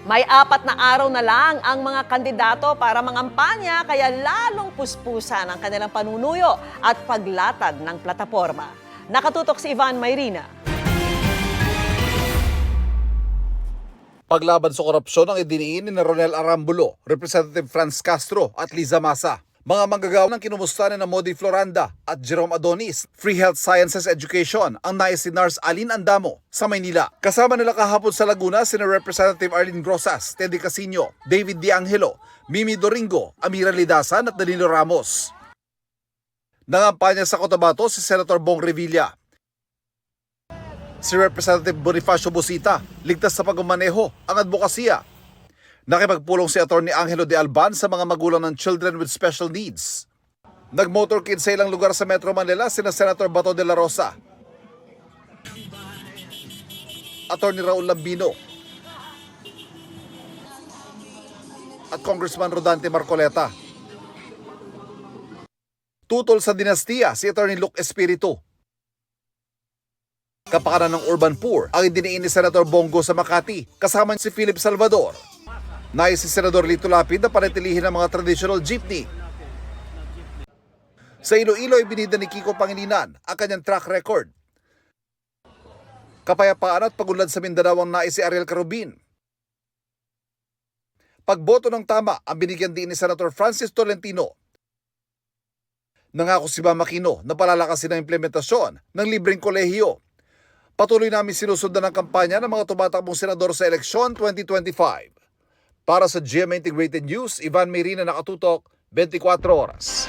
May 4 na araw na lang ang mga kandidato para mangampanya kaya lalong puspusan ang kanilang panunuyo at paglatag ng plataporma. Nakatutok si Ivan Mayrina. Paglaban sa korupsyon ang idiniin ni Ronel Arambulo, Representative Franz Castro at Liza Masa. Mga manggagawa ng kinumusta na Modi Floranda at Jerome Adonis, Free Health Sciences Education ang nais si Nars Alin Andamo sa Maynila. Kasama nila kahapon sa Laguna sina Representative Arlene Grosas, Teddy Casino, David De Angelo, Mimi Doringo, Amira Lidasan at Danilo Ramos. Nangampanya sa Cotabato si Senator Bong Revilla. Si Representative Bonifacio Busita, ligtas sa pagmamaneho ang advokasya. Nakipagpulong si Atty. Angelo de Alban sa mga magulang ng children with special needs. Nag-motorcade sa ilang lugar sa Metro Manila sina Senator Bato de la Rosa, Atty. Raul Lambino, at Congressman Rodante Marcoleta. Tutol sa dinastiya si Atty. Luke Espiritu. Kapakanan ng urban poor ang idiniin ni Senator Bongo sa Makati kasama si Philip Salvador. Nais si Senador Lito Lapid na panatilihin ang mga traditional jeepney. Sa Iloilo ay binida ni Kiko Pangilinan ang kanyang track record. Kapayapaan at pagunlad sa Mindanao ang nais si Ariel Carubin. Pagboto ng tama ang binigyan din ni Senator Francis Tolentino. Nangako si Mama Aquino na palalakasin ang implementasyon ng libreng kolehiyo. Patuloy namin sinusundan ang kampanya ng mga tumatakbong senador sa eleksyon 2025. Para sa GMA Integrated News, Ivan Mayrina, Nakatutok, 24 Oras.